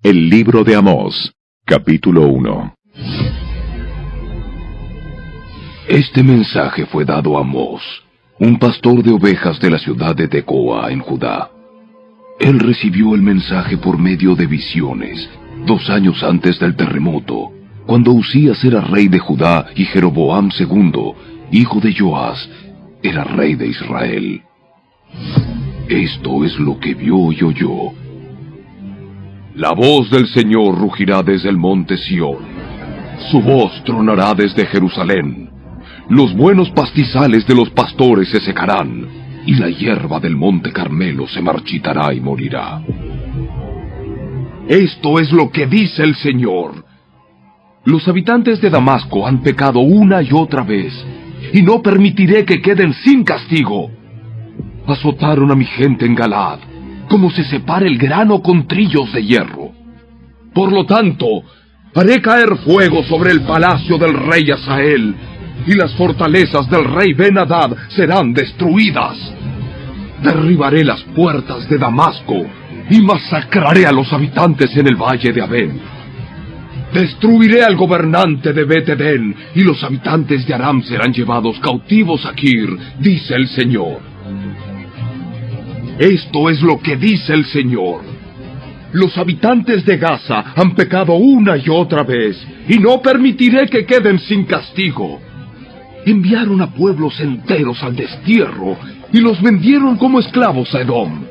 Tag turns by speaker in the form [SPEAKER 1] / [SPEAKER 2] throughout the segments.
[SPEAKER 1] El libro de Amós, capítulo 1.
[SPEAKER 2] Este mensaje fue dado a Amós, un pastor de ovejas de la ciudad de Tecoa, en Judá. Él recibió el mensaje por medio de visiones, 2 años antes del terremoto, cuando Uzías era rey de Judá y Jeroboam II, hijo de Joás, era rey de Israel. Esto es lo que vio y oyó. La voz del Señor rugirá desde el monte Sión. Su voz tronará desde Jerusalén. Los buenos pastizales de los pastores se secarán, y la hierba del monte Carmelo se marchitará y morirá. Esto es lo que dice el Señor. Los habitantes de Damasco han pecado una y otra vez, y no permitiré que queden sin castigo. Azotaron a mi gente en Galaad, como se separa el grano con trillos de hierro. Por lo tanto, haré caer fuego sobre el palacio del rey Hazael, y las fortalezas del rey Ben-Hadad serán destruidas. Derribaré las puertas de Damasco, y masacraré a los habitantes en el valle de Abén. Destruiré al gobernante de Bet-Edén, y los habitantes de Aram serán llevados cautivos a Kir, dice el Señor. Esto es lo que dice el Señor. Los habitantes de Gaza han pecado una y otra vez, y no permitiré que queden sin castigo. Enviaron a pueblos enteros al destierro, y los vendieron como esclavos a Edom.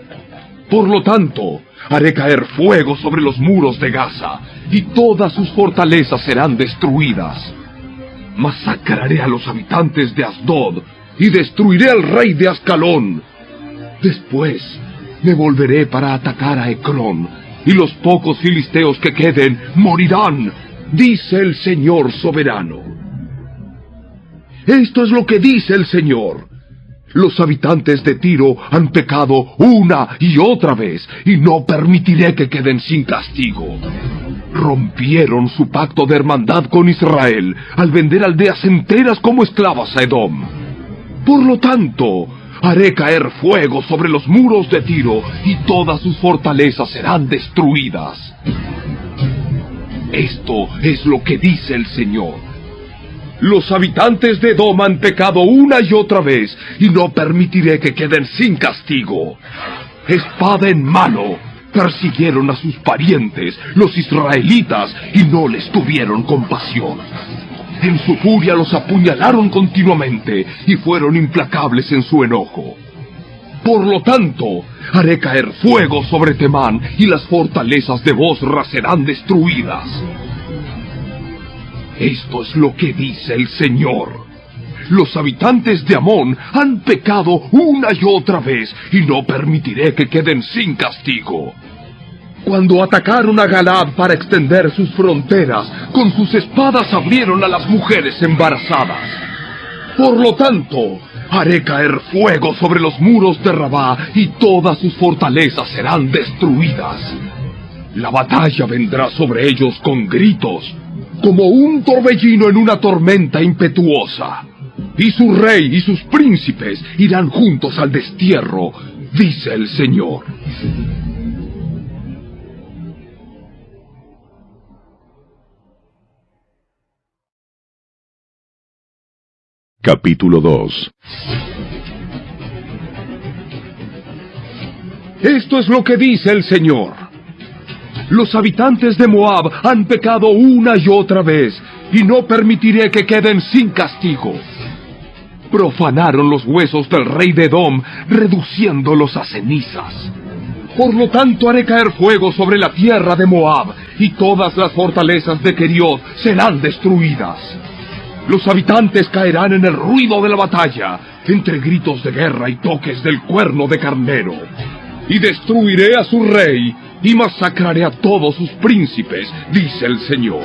[SPEAKER 2] Por lo tanto, haré caer fuego sobre los muros de Gaza, y todas sus fortalezas serán destruidas. Masacraré a los habitantes de Asdod, y destruiré al rey de Ascalón. Después me volveré para atacar a Ecrón, y los pocos filisteos que queden morirán, dice el Señor soberano. Esto es lo que dice el Señor. Los habitantes de Tiro han pecado una y otra vez, y no permitiré que queden sin castigo. Rompieron su pacto de hermandad con Israel, al vender aldeas enteras como esclavas a Edom. Por lo tanto, haré caer fuego sobre los muros de Tiro, y todas sus fortalezas serán destruidas. Esto es lo que dice el Señor. Los habitantes de Edom han pecado una y otra vez, y no permitiré que queden sin castigo. Espada en mano, persiguieron a sus parientes, los israelitas, y no les tuvieron compasión. En su furia los apuñalaron continuamente, y fueron implacables en su enojo. Por lo tanto, haré caer fuego sobre Temán, y las fortalezas de Bosra serán destruidas. Esto es lo que dice el Señor. Los habitantes de Amón han pecado una y otra vez, y no permitiré que queden sin castigo. Cuando atacaron a Galaad para extender sus fronteras, con sus espadas abrieron a las mujeres embarazadas. Por lo tanto, haré caer fuego sobre los muros de Rabá, y todas sus fortalezas serán destruidas. La batalla vendrá sobre ellos con gritos, como un torbellino en una tormenta impetuosa. Y su rey y sus príncipes irán juntos al destierro, dice el Señor.
[SPEAKER 1] Capítulo 2.
[SPEAKER 2] Esto es lo que dice el Señor. Los habitantes de Moab han pecado una y otra vez, y no permitiré que queden sin castigo. Profanaron los huesos del rey de Edom, reduciéndolos a cenizas. Por lo tanto haré caer fuego sobre la tierra de Moab, y todas las fortalezas de Keriot serán destruidas. Los habitantes caerán en el ruido de la batalla, entre gritos de guerra y toques del cuerno de carnero. Y destruiré a su rey, y masacraré a todos sus príncipes, dice el Señor.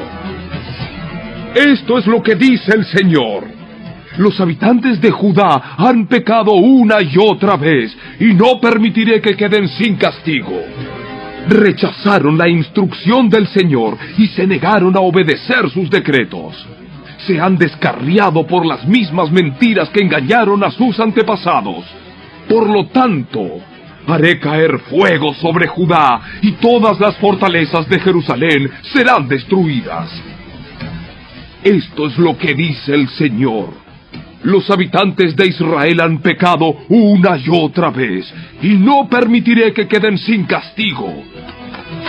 [SPEAKER 2] Esto es lo que dice el Señor. Los habitantes de Judá han pecado una y otra vez, y no permitiré que queden sin castigo. Rechazaron la instrucción del Señor, y se negaron a obedecer sus decretos. Se han descarriado por las mismas mentiras que engañaron a sus antepasados. Por lo tanto, Haré caer fuego sobre Judá, y todas las fortalezas de Jerusalén serán destruidas. Esto es lo que dice el Señor. Los habitantes de Israel han pecado una y otra vez, y no permitiré que queden sin castigo.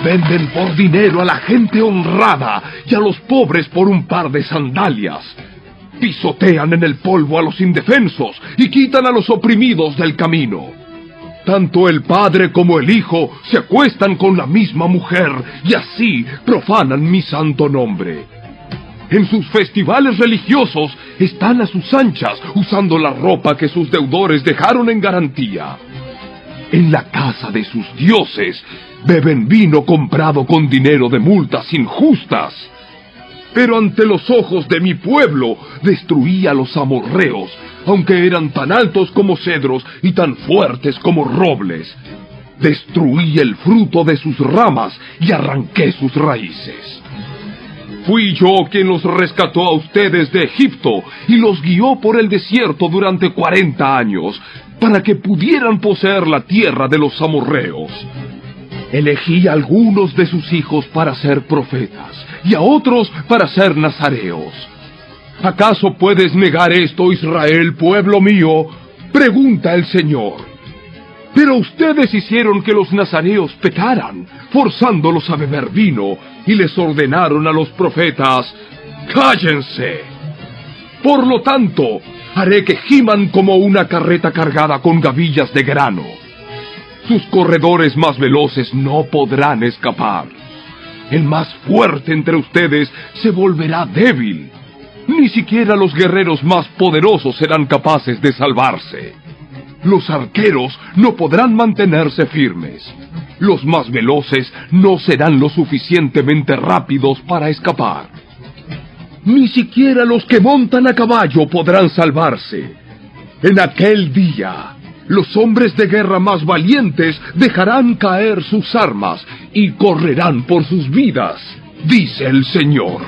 [SPEAKER 2] Venden por dinero a la gente honrada y a los pobres por un par de sandalias. Pisotean en el polvo a los indefensos y quitan a los oprimidos del camino. Tanto el padre como el hijo se acuestan con la misma mujer y así profanan mi santo nombre. En sus festivales religiosos están a sus anchas usando la ropa que sus deudores dejaron en garantía. En la casa de sus dioses beben vino comprado con dinero de multas injustas. Pero ante los ojos de mi pueblo destruí a los amorreos, aunque eran tan altos como cedros y tan fuertes como robles. Destruí el fruto de sus ramas y arranqué sus raíces. Fui yo quien los rescató a ustedes de Egipto y los guió por el desierto durante 40 años, para que pudieran poseer la tierra de los amorreos. Elegí a algunos de sus hijos para ser profetas, y a otros para ser nazareos. ¿Acaso puedes negar esto, Israel, pueblo mío? Pregunta el Señor. Pero ustedes hicieron que los nazareos pecaran, forzándolos a beber vino, y les ordenaron a los profetas: ¡cállense! Por lo tanto, haré que giman como una carreta cargada con gavillas de grano. Sus corredores más veloces no podrán escapar. El más fuerte entre ustedes se volverá débil. Ni siquiera los guerreros más poderosos serán capaces de salvarse. Los arqueros no podrán mantenerse firmes. Los más veloces no serán lo suficientemente rápidos para escapar. Ni siquiera los que montan a caballo podrán salvarse. En aquel día, los hombres de guerra más valientes dejarán caer sus armas y correrán por sus vidas, dice el Señor.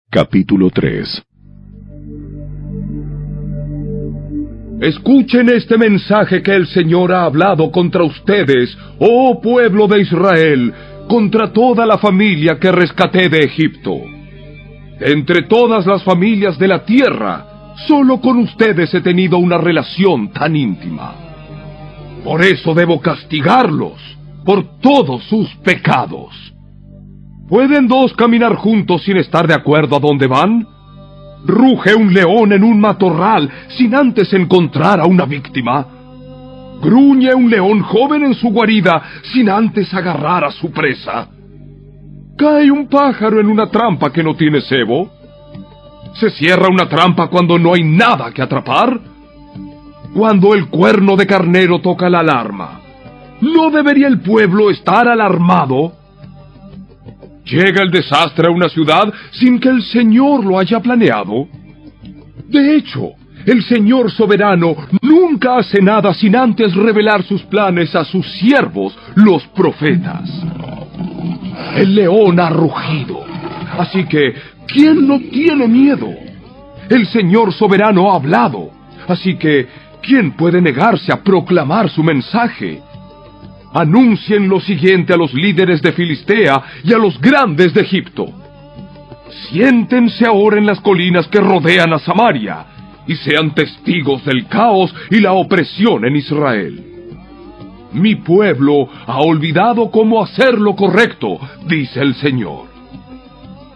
[SPEAKER 1] Capítulo 3.
[SPEAKER 2] Escuchen este mensaje que el Señor ha hablado contra ustedes, oh pueblo de Israel, contra toda la familia que rescaté de Egipto. Entre todas las familias de la tierra, solo con ustedes he tenido una relación tan íntima. Por eso debo castigarlos, por todos sus pecados. ¿Pueden dos caminar juntos sin estar de acuerdo a dónde van? ¿Ruge un león en un matorral sin antes encontrar a una víctima? ¿Gruñe un león joven en su guarida sin antes agarrar a su presa? ¿Cae un pájaro en una trampa que no tiene cebo? ¿Se cierra una trampa cuando no hay nada que atrapar? Cuando el cuerno de carnero toca la alarma, ¿no debería el pueblo estar alarmado? ¿Llega el desastre a una ciudad sin que el Señor lo haya planeado? De hecho, el Señor soberano nunca hace nada sin antes revelar sus planes a sus siervos, los profetas. El león ha rugido, así que, ¿quién no tiene miedo? El Señor soberano ha hablado, así que, ¿quién puede negarse a proclamar su mensaje? Anuncien lo siguiente a los líderes de Filistea y a los grandes de Egipto. Siéntense ahora en las colinas que rodean a Samaria, y sean testigos del caos y la opresión en Israel. Mi pueblo ha olvidado cómo hacer lo correcto, dice el Señor.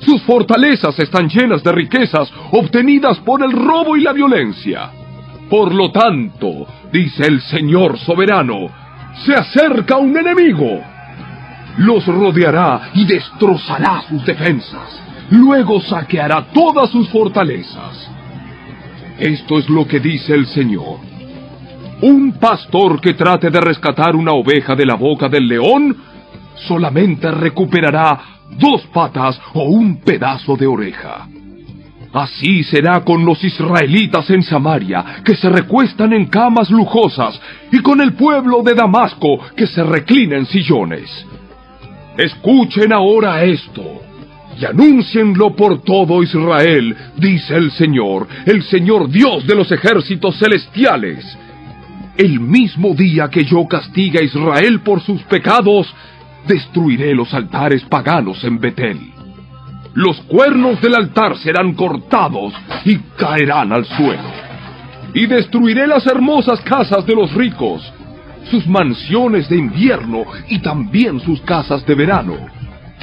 [SPEAKER 2] Sus fortalezas están llenas de riquezas obtenidas por el robo y la violencia. Por lo tanto, dice el Señor soberano, se acerca un enemigo. Los rodeará y destrozará sus defensas. Luego saqueará todas sus fortalezas. Esto es lo que dice el Señor. Un pastor que trate de rescatar una oveja de la boca del león, solamente recuperará 2 patas o un pedazo de oreja. Así será con los israelitas en Samaria, que se recuestan en camas lujosas, y con el pueblo de Damasco, que se reclina en sillones. Escuchen ahora esto. y anúncienlo por todo Israel, dice el Señor Dios de los ejércitos celestiales. El mismo día que yo castigue a Israel por sus pecados, destruiré los altares paganos en Betel. Los cuernos del altar serán cortados y caerán al suelo. Y destruiré las hermosas casas de los ricos, sus mansiones de invierno y también sus casas de verano,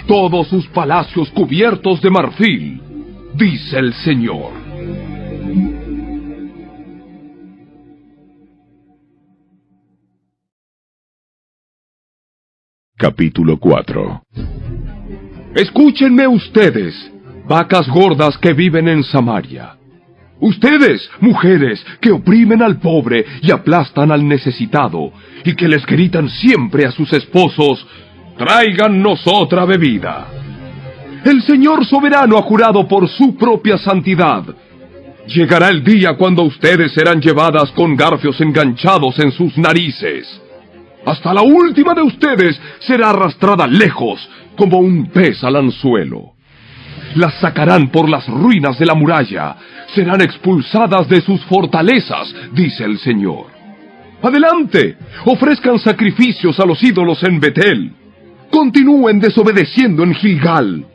[SPEAKER 2] todos sus palacios cubiertos de marfil, dice el Señor.
[SPEAKER 1] Capítulo 4.
[SPEAKER 2] Escúchenme ustedes, vacas gordas que viven en Samaria. Ustedes, mujeres, que oprimen al pobre y aplastan al necesitado, y que les gritan siempre a sus esposos, «Tráigannos otra bebida». El Señor soberano ha jurado por su propia santidad. Llegará el día cuando ustedes serán llevadas con garfios enganchados en sus narices. Hasta la última de ustedes será arrastrada lejos, como un pez al anzuelo. Las sacarán por las ruinas de la muralla, serán expulsadas de sus fortalezas, dice el Señor. Adelante, ofrezcan sacrificios a los ídolos en Betel. Continúen desobedeciendo en Gilgal.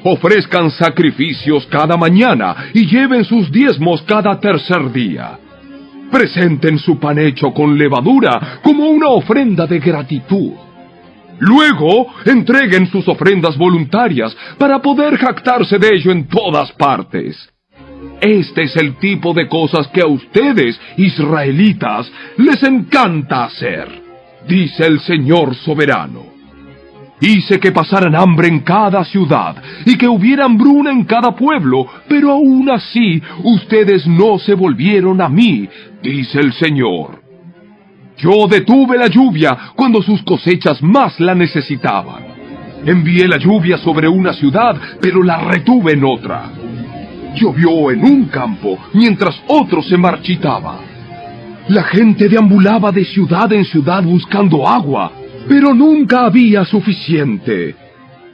[SPEAKER 2] Ofrezcan sacrificios cada mañana y lleven sus diezmos cada tercer día. Presenten su pan hecho con levadura como una ofrenda de gratitud. Luego, entreguen sus ofrendas voluntarias para poder jactarse de ello en todas partes. Este es el tipo de cosas que a ustedes, israelitas, les encanta hacer, dice el Señor soberano. Hice que pasaran hambre en cada ciudad y que hubiera hambruna en cada pueblo, pero aún así ustedes no se volvieron a mí, dice el Señor. Yo detuve la lluvia cuando sus cosechas más la necesitaban. Envié la lluvia sobre una ciudad, pero la retuve en otra. Llovió en un campo, mientras otro se marchitaba. La gente deambulaba de ciudad en ciudad buscando agua, pero nunca había suficiente.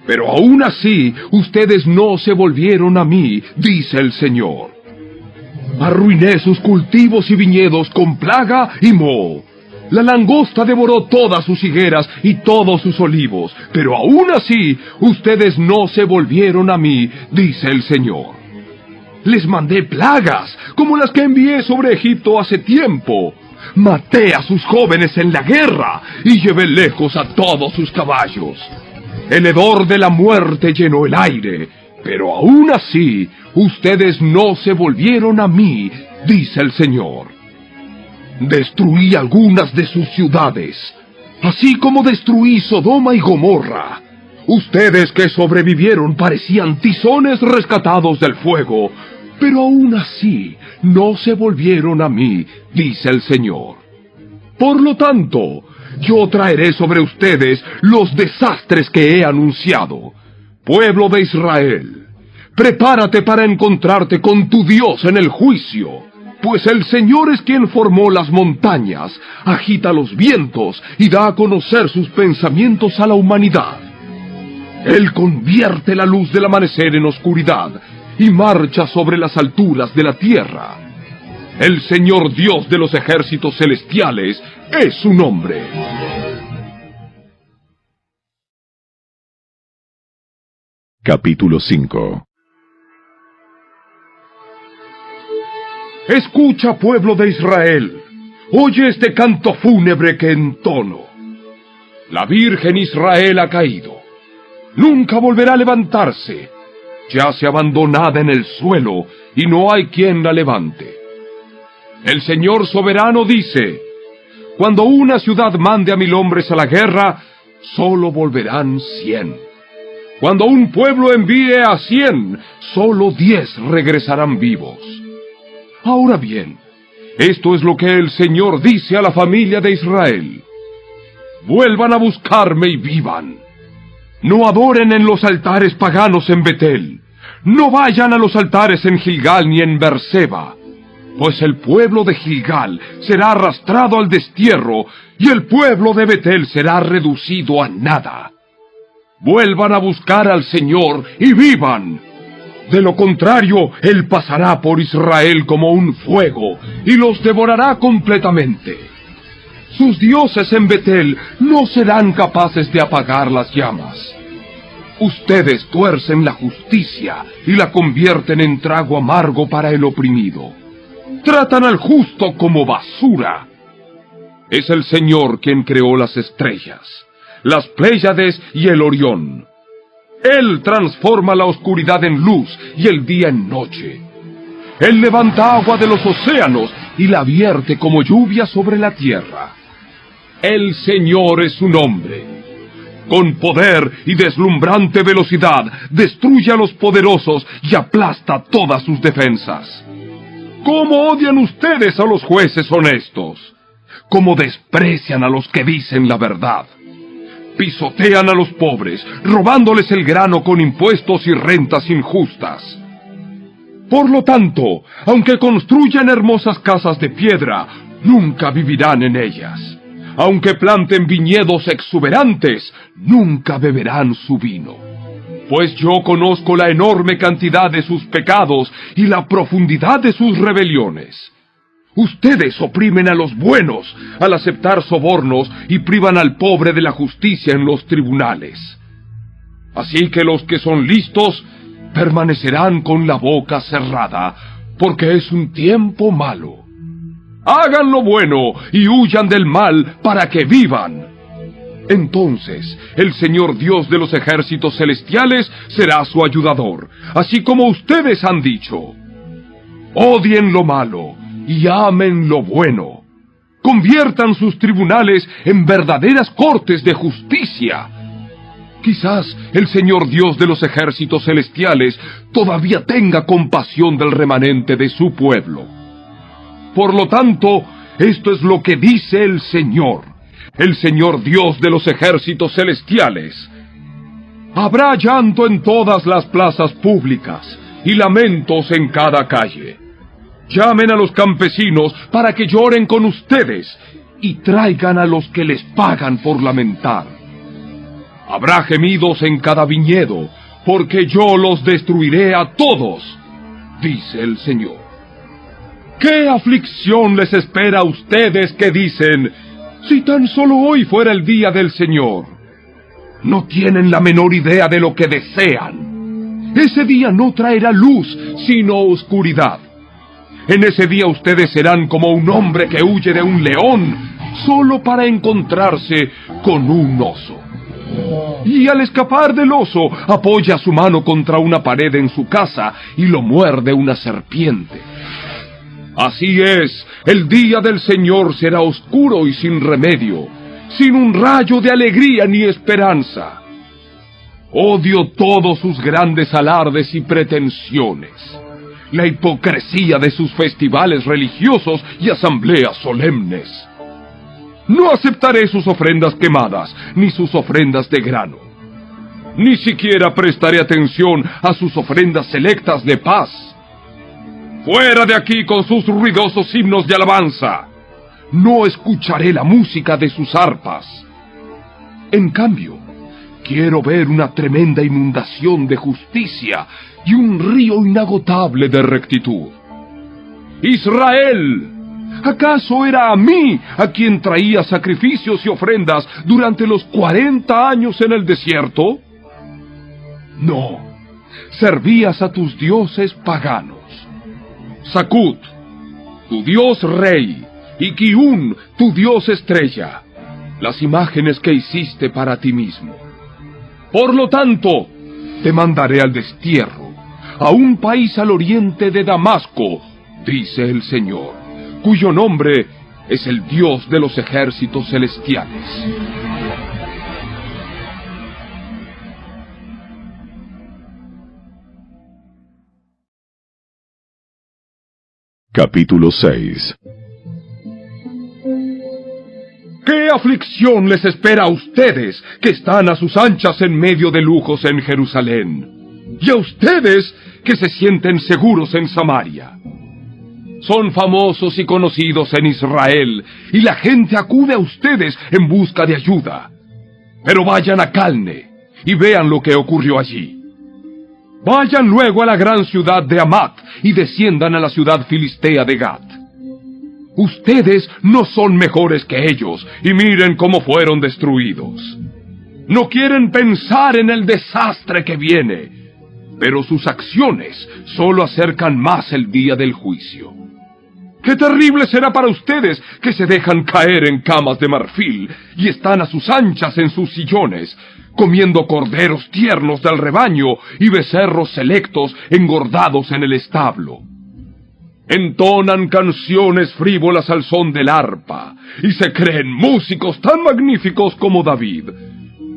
[SPEAKER 2] Pero aún así, ustedes no se volvieron a mí, dice el Señor. Arruiné sus cultivos y viñedos con plaga y moho. La langosta devoró todas sus higueras y todos sus olivos, pero aún así, ustedes no se volvieron a mí, dice el Señor. Les mandé plagas, como las que envié sobre Egipto hace tiempo. Maté a sus jóvenes en la guerra y llevé lejos a todos sus caballos. El hedor de la muerte llenó el aire, pero aún así, ustedes no se volvieron a mí, dice el Señor. Destruí algunas de sus ciudades, así como destruí Sodoma y Gomorra. Ustedes que sobrevivieron parecían tizones rescatados del fuego, pero aún así no se volvieron a mí, dice el Señor. Por lo tanto, yo traeré sobre ustedes los desastres que he anunciado. Pueblo de Israel, prepárate para encontrarte con tu Dios en el juicio, pues el Señor es quien formó las montañas, agita los vientos y da a conocer sus pensamientos a la humanidad. Él convierte la luz del amanecer en oscuridad y marcha sobre las alturas de la tierra. El Señor Dios de los ejércitos celestiales es su nombre.
[SPEAKER 1] Capítulo 5.
[SPEAKER 2] Escucha, pueblo de Israel, oye este canto fúnebre que entono. La Virgen Israel ha caído, nunca volverá a levantarse, yace abandonada en el suelo y no hay quien la levante. El Señor soberano dice, cuando una ciudad mande a 1000 hombres a la guerra, solo volverán 100. Cuando un pueblo envíe a 100, solo 10 regresarán vivos. Ahora bien, esto es lo que el Señor dice a la familia de Israel. Vuelvan a buscarme y vivan. No adoren en los altares paganos en Betel. No vayan a los altares en Gilgal ni en Berseba, pues el pueblo de Gilgal será arrastrado al destierro y el pueblo de Betel será reducido a nada. Vuelvan a buscar al Señor y vivan. De lo contrario, Él pasará por Israel como un fuego y los devorará completamente. Sus dioses en Betel no serán capaces de apagar las llamas. Ustedes tuercen la justicia y la convierten en trago amargo para el oprimido. Tratan al justo como basura. Es el Señor quien creó las estrellas, las Pléyades y el Orión. Él transforma la oscuridad en luz y el día en noche. Él levanta agua de los océanos y la vierte como lluvia sobre la tierra. El Señor es su nombre. Con poder y deslumbrante velocidad destruye a los poderosos y aplasta todas sus defensas. ¿Cómo odian ustedes a los jueces honestos? ¿Cómo desprecian a los que dicen la verdad? Pisotean a los pobres, robándoles el grano con impuestos y rentas injustas. Por lo tanto, aunque construyan hermosas casas de piedra, nunca vivirán en ellas. Aunque planten viñedos exuberantes, nunca beberán su vino. Pues yo conozco la enorme cantidad de sus pecados y la profundidad de sus rebeliones. Ustedes oprimen a los buenos al aceptar sobornos y privan al pobre de la justicia en los tribunales. Así que los que son listos permanecerán con la boca cerrada, porque es un tiempo malo. Hagan lo bueno y huyan del mal para que vivan. Entonces el Señor Dios de los ejércitos celestiales será su ayudador, así como ustedes han dicho. Odien lo malo y amen lo bueno. Conviertan sus tribunales en verdaderas cortes de justicia. Quizás el Señor Dios de los ejércitos celestiales todavía tenga compasión del remanente de su pueblo. Por lo tanto, esto es lo que dice el Señor Dios de los ejércitos celestiales. Habrá llanto en todas las plazas públicas y lamentos en cada calle. Llamen a los campesinos para que lloren con ustedes y traigan a los que les pagan por lamentar. Habrá gemidos en cada viñedo, porque yo los destruiré a todos, dice el Señor. ¿Qué aflicción les espera a ustedes que dicen, si tan solo hoy fuera el día del Señor? No tienen la menor idea de lo que desean. Ese día no traerá luz, sino oscuridad. En ese día ustedes serán como un hombre que huye de un león solo para encontrarse con un oso. Y al escapar del oso, apoya su mano contra una pared en su casa y lo muerde una serpiente. Así es, el día del Señor será oscuro y sin remedio, sin un rayo de alegría ni esperanza. Odio todos sus grandes alardes y pretensiones, la hipocresía de sus festivales religiosos y asambleas solemnes. No aceptaré sus ofrendas quemadas, ni sus ofrendas de grano. Ni siquiera prestaré atención a sus ofrendas selectas de paz. ¡Fuera de aquí con sus ruidosos himnos de alabanza! No escucharé la música de sus arpas. En cambio, quiero ver una tremenda inundación de justicia y un río inagotable de rectitud. ¡Israel! ¿Acaso era a mí a quien traía sacrificios y ofrendas durante los 40 años en el desierto? No, servías a tus dioses paganos. Sakut, tu dios rey, y Kiun, tu dios estrella, las imágenes que hiciste para ti mismo. Por lo tanto, te mandaré al destierro, a un país al oriente de Damasco, dice el Señor, cuyo nombre es el Dios de los ejércitos celestiales.
[SPEAKER 1] Capítulo 6.
[SPEAKER 2] ¿Qué aflicción les espera a ustedes que están a sus anchas en medio de lujos en Jerusalén? Y a ustedes que se sienten seguros en Samaria. Son famosos y conocidos en Israel, y la gente acude a ustedes en busca de ayuda. Pero vayan a Calne, y vean lo que ocurrió allí. Vayan luego a la gran ciudad de Hamat y desciendan a la ciudad filistea de Gat. Ustedes no son mejores que ellos, y miren cómo fueron destruidos. No quieren pensar en el desastre que viene, pero sus acciones solo acercan más el día del juicio. ¡Qué terrible será para ustedes que se dejan caer en camas de marfil y están a sus anchas en sus sillones, comiendo corderos tiernos del rebaño y becerros selectos engordados en el establo! Entonan canciones frívolas al son del arpa, y se creen músicos tan magníficos como David.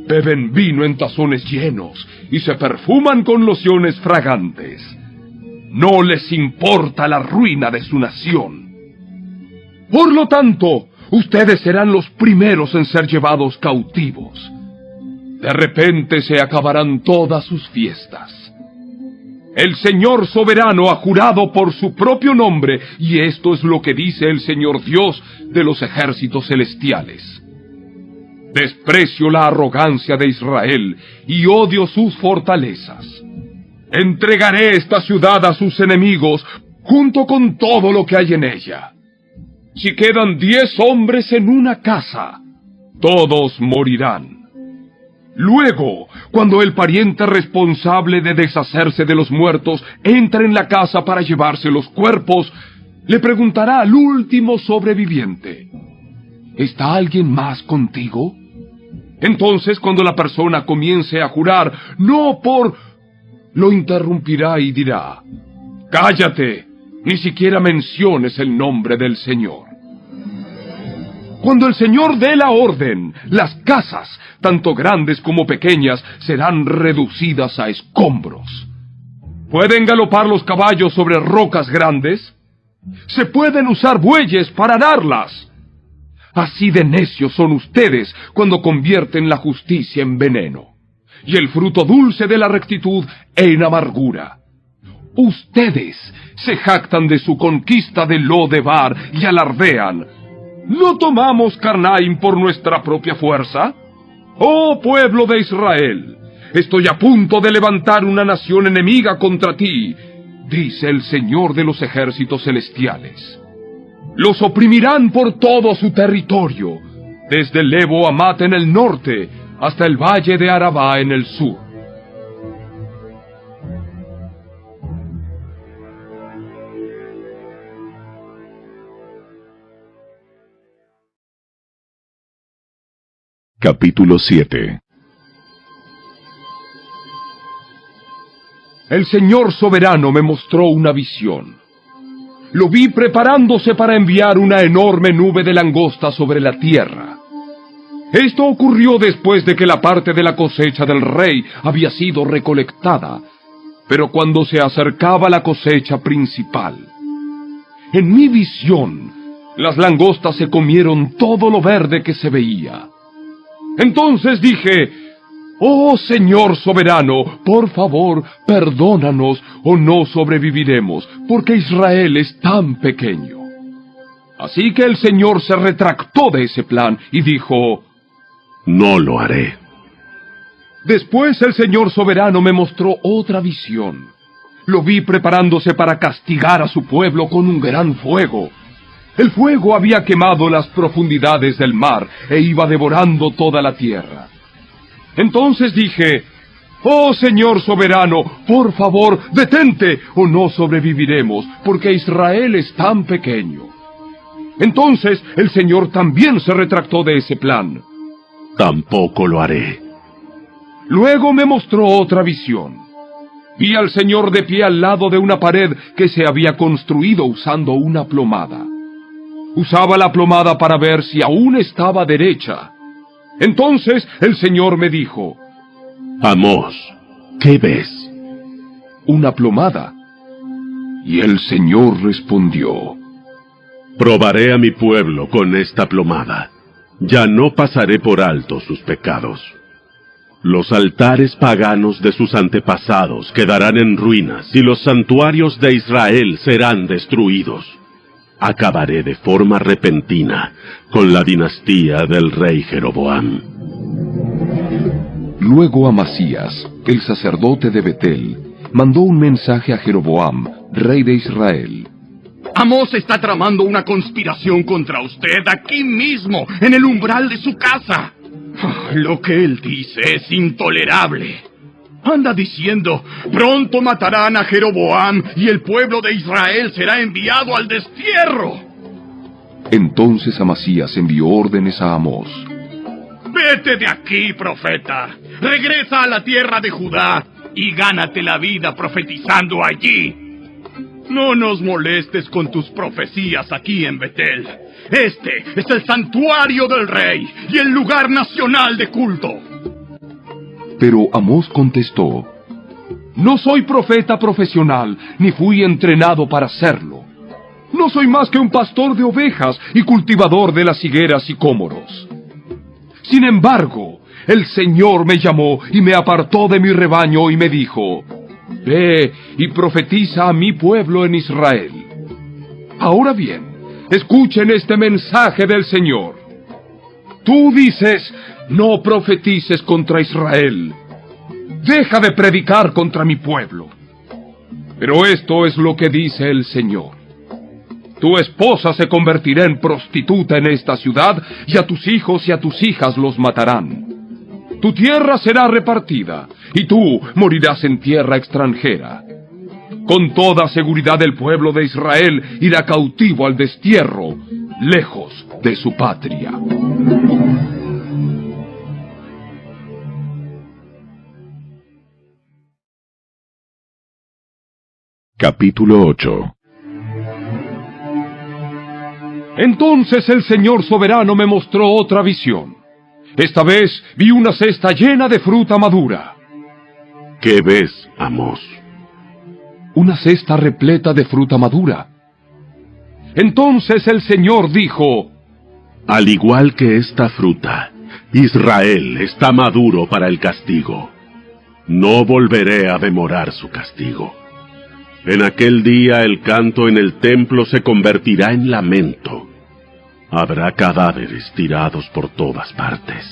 [SPEAKER 2] Beben vino en tazones llenos, y se perfuman con lociones fragantes. No les importa la ruina de su nación. Por lo tanto, ustedes serán los primeros en ser llevados cautivos. De repente se acabarán todas sus fiestas. El Señor soberano ha jurado por su propio nombre, y esto es lo que dice el Señor Dios de los ejércitos celestiales. Desprecio la arrogancia de Israel y odio sus fortalezas. Entregaré esta ciudad a sus enemigos, junto con todo lo que hay en ella. Si quedan 10 hombres en una casa, todos morirán. Luego, cuando el pariente responsable de deshacerse de los muertos entre en la casa para llevarse los cuerpos, le preguntará al último sobreviviente: ¿está alguien más contigo? Entonces, cuando la persona comience a jurar, lo interrumpirá y dirá: «Cállate, ni siquiera menciones el nombre del Señor». Cuando el Señor dé la orden, las casas, tanto grandes como pequeñas, serán reducidas a escombros. ¿Pueden galopar los caballos sobre rocas grandes? ¿Se pueden usar bueyes para ararlas? Así de necios son ustedes cuando convierten la justicia en veneno, y el fruto dulce de la rectitud en amargura. Ustedes se jactan de su conquista de Lo-debar y alardean: ¿no tomamos Carnaim por nuestra propia fuerza? ¡Oh pueblo de Israel! Estoy a punto de levantar una nación enemiga contra ti, dice el Señor de los ejércitos celestiales. Los oprimirán por todo su territorio, desde Lebo Hamat en el norte hasta el valle de Arabá en el sur.
[SPEAKER 1] Capítulo 7.
[SPEAKER 2] El Señor soberano me mostró una visión. Lo vi preparándose para enviar una enorme nube de langosta sobre la tierra. Esto ocurrió después de que la parte de la cosecha del rey había sido recolectada, pero cuando se acercaba la cosecha principal. En mi visión, las langostas se comieron todo lo verde que se veía. Entonces dije: «Oh Señor soberano, por favor, perdónanos o no sobreviviremos, porque Israel es tan pequeño». Así que el Señor se retractó de ese plan y dijo:
[SPEAKER 1] «No lo haré».
[SPEAKER 2] Después el Señor soberano me mostró otra visión. Lo vi preparándose para castigar a su pueblo con un gran fuego. El fuego había quemado las profundidades del mar e iba devorando toda la tierra. Entonces dije: «Oh Señor soberano, por favor, detente, o no sobreviviremos, porque Israel es tan pequeño». Entonces el Señor también se retractó de ese plan.
[SPEAKER 1] «Tampoco lo haré».
[SPEAKER 2] Luego me mostró otra visión. Vi al Señor de pie al lado de una pared que se había construido usando una plomada. Usaba la plomada para ver si aún estaba derecha. Entonces el Señor me dijo:
[SPEAKER 1] «Amós, ¿qué ves?»
[SPEAKER 2] «Una plomada». Y el Señor respondió:
[SPEAKER 1] «Probaré a mi pueblo con esta plomada. Ya no pasaré por alto sus pecados. Los altares paganos de sus antepasados quedarán en ruinas y los santuarios de Israel serán destruidos. Acabaré de forma repentina con la dinastía del rey Jeroboam».
[SPEAKER 2] Luego Amasías, el sacerdote de Betel, mandó un mensaje a Jeroboam, rey de Israel.
[SPEAKER 3] Amós está tramando una conspiración contra usted aquí mismo, en el umbral de su casa. Lo que él dice es intolerable. Anda diciendo, pronto matarán a Jeroboam y el pueblo de Israel será enviado al destierro.
[SPEAKER 2] Entonces Amasías envió órdenes a Amós.
[SPEAKER 3] Vete de aquí, profeta. Regresa a la tierra de Judá y gánate la vida profetizando allí. No nos molestes con tus profecías aquí en Betel. Este es el santuario del rey y el lugar nacional de culto.
[SPEAKER 2] Pero Amós contestó: No soy profeta profesional, ni fui entrenado para serlo. No soy más que un pastor de ovejas y cultivador de las higueras y cómoros. Sin embargo, el Señor me llamó y me apartó de mi rebaño y me dijo: Ve y profetiza a mi pueblo en Israel. Ahora bien, escuchen este mensaje del Señor. Tú dices, no profetices contra Israel. Deja de predicar contra mi pueblo. Pero esto es lo que dice el Señor. Tu esposa se convertirá en prostituta en esta ciudad, y a tus hijos y a tus hijas los matarán. Tu tierra será repartida, y tú morirás en tierra extranjera. Con toda seguridad el pueblo de Israel irá cautivo al destierro, lejos de su patria.
[SPEAKER 1] Capítulo 8.
[SPEAKER 2] Entonces el Señor soberano me mostró otra visión. Esta vez vi una cesta llena de fruta madura.
[SPEAKER 1] ¿Qué ves, Amós?
[SPEAKER 2] Una cesta repleta de fruta madura. Entonces el Señor dijo:
[SPEAKER 1] Al igual que esta fruta, Israel está maduro para el castigo. No volveré a demorar su castigo. En aquel día el canto en el templo se convertirá en lamento. Habrá cadáveres tirados por todas partes.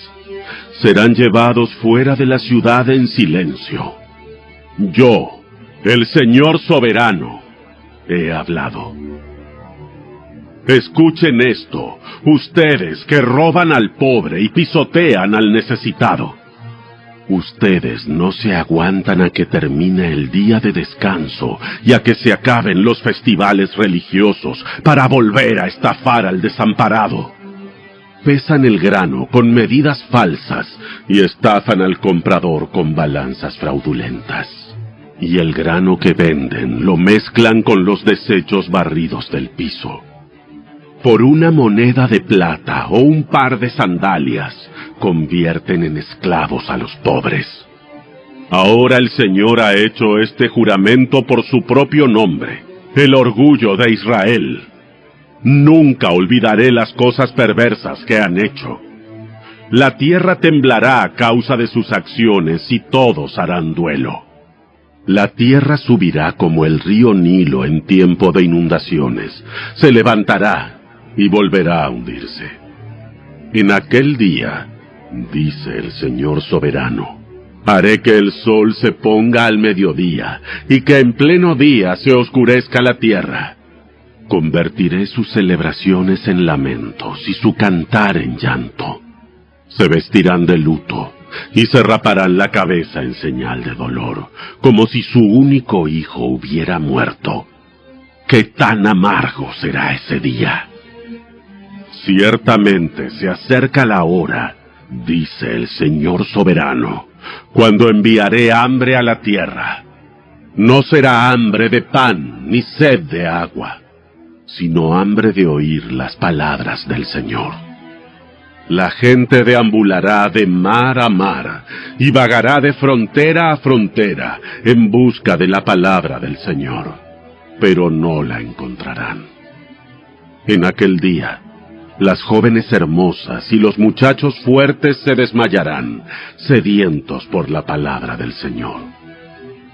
[SPEAKER 1] Serán llevados fuera de la ciudad en silencio. Yo, el Señor soberano, he hablado. Escuchen esto, ustedes que roban al pobre y pisotean al necesitado. Ustedes no se aguantan a que termine el día de descanso y a que se acaben los festivales religiosos para volver a estafar al desamparado. Pesan el grano con medidas falsas y estafan al comprador con balanzas fraudulentas. Y el grano que venden lo mezclan con los desechos barridos del piso. Por una moneda de plata o un par de sandalias, convierten en esclavos a los pobres. Ahora el Señor ha hecho este juramento por su propio nombre, el orgullo de Israel. Nunca olvidaré las cosas perversas que han hecho. La tierra temblará a causa de sus acciones y todos harán duelo. La tierra subirá como el río Nilo en tiempo de inundaciones, se levantará y volverá a hundirse. En aquel día, dice el Señor soberano, haré que el sol se ponga al mediodía, y que en pleno día se oscurezca la tierra. Convertiré sus celebraciones en lamentos y su cantar en llanto. Se vestirán de luto, y se raparán la cabeza en señal de dolor, como si su único hijo hubiera muerto. ¡Qué tan amargo será ese día! Ciertamente se acerca la hora, dice el Señor soberano, cuando enviaré hambre a la tierra. No será hambre de pan ni sed de agua, sino hambre de oír las palabras del Señor. La gente deambulará de mar a mar y vagará de frontera a frontera en busca de la palabra del Señor, pero no la encontrarán. En aquel día, las jóvenes hermosas y los muchachos fuertes se desmayarán, sedientos por la palabra del Señor.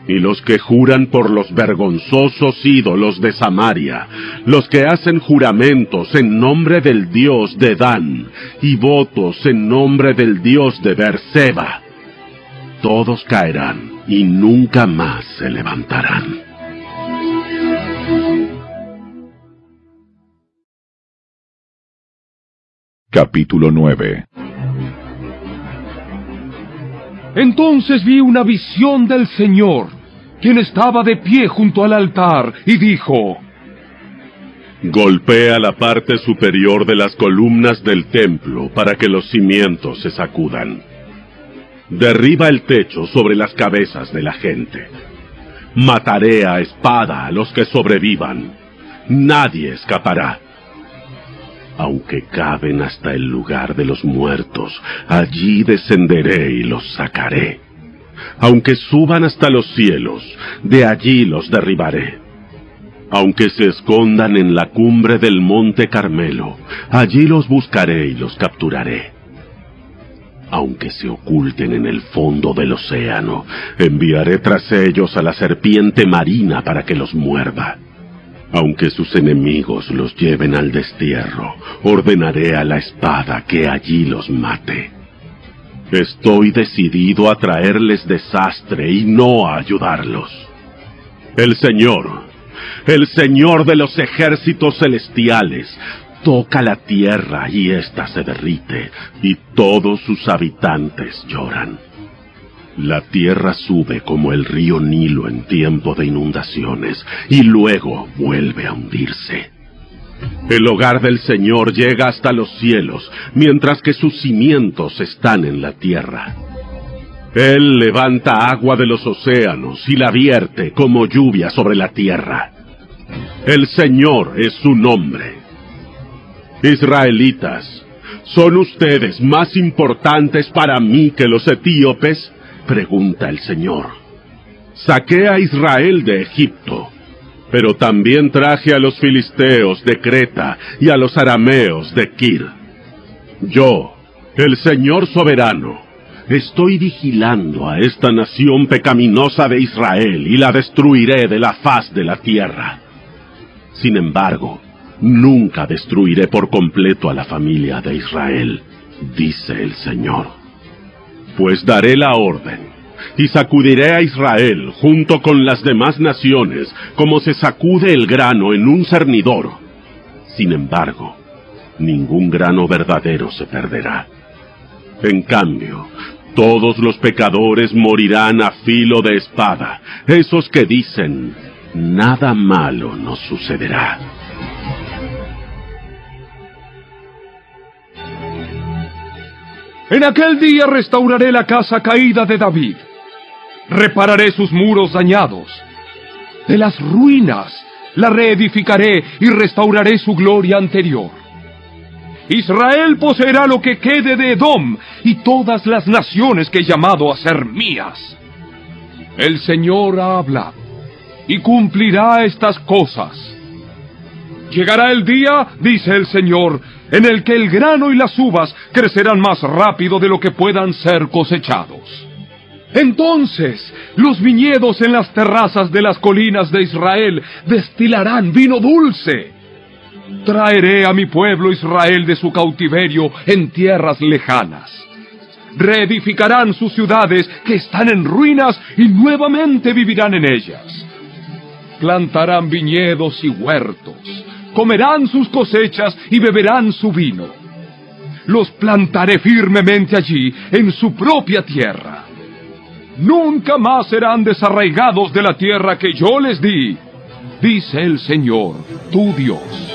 [SPEAKER 1] Y los que juran por los vergonzosos ídolos de Samaria, los que hacen juramentos en nombre del Dios de Dan, y votos en nombre del Dios de Beerseba, todos caerán y nunca más se levantarán.
[SPEAKER 4] Capítulo 9.
[SPEAKER 2] Entonces vi una visión del Señor, quien estaba de pie junto al altar, y dijo:
[SPEAKER 1] Golpea la parte superior de las columnas del templo para que los cimientos se sacudan. Derriba el techo sobre las cabezas de la gente. Mataré a espada a los que sobrevivan. Nadie escapará. Aunque caben hasta el lugar de los muertos, allí descenderé y los sacaré. Aunque suban hasta los cielos, de allí los derribaré. Aunque se escondan en la cumbre del monte Carmelo, allí los buscaré y los capturaré. Aunque se oculten en el fondo del océano, enviaré tras ellos a la serpiente marina para que los muerda. Aunque sus enemigos los lleven al destierro, ordenaré a la espada que allí los mate. Estoy decidido a traerles desastre y no a ayudarlos. El Señor de los ejércitos celestiales, toca la tierra y ésta se derrite, y todos sus habitantes lloran. La tierra sube como el río Nilo en tiempo de inundaciones, y luego vuelve a hundirse. El hogar del Señor llega hasta los cielos, mientras que sus cimientos están en la tierra. Él levanta agua de los océanos y la vierte como lluvia sobre la tierra. El Señor es su nombre. Israelitas, ¿son ustedes más importantes para mí que los etíopes?, pregunta el Señor. Saqué a Israel de Egipto, pero también traje a los filisteos de Creta y a los arameos de Kir. Yo, el Señor soberano, estoy vigilando a esta nación pecaminosa de Israel y la destruiré de la faz de la tierra. Sin embargo, nunca destruiré por completo a la familia de Israel, dice el Señor. Pues daré la orden, y sacudiré a Israel junto con las demás naciones, como se sacude el grano en un cernidor. Sin embargo, ningún grano verdadero se perderá. En cambio, todos los pecadores morirán a filo de espada, esos que dicen: nada malo nos sucederá.
[SPEAKER 2] En aquel día restauraré la casa caída de David. Repararé sus muros dañados. De las ruinas la reedificaré y restauraré su gloria anterior. Israel poseerá lo que quede de Edom y todas las naciones que he llamado a ser mías. El Señor ha hablado y cumplirá estas cosas. Llegará el día, dice el Señor, en el que el grano y las uvas crecerán más rápido de lo que puedan ser cosechados. Entonces, los viñedos en las terrazas de las colinas de Israel destilarán vino dulce. Traeré a mi pueblo Israel de su cautiverio en tierras lejanas. Reedificarán sus ciudades que están en ruinas y nuevamente vivirán en ellas. Plantarán viñedos y huertos. Comerán sus cosechas y beberán su vino. Los plantaré firmemente allí, en su propia tierra. Nunca más serán desarraigados de la tierra que yo les di, dice el Señor, tu Dios.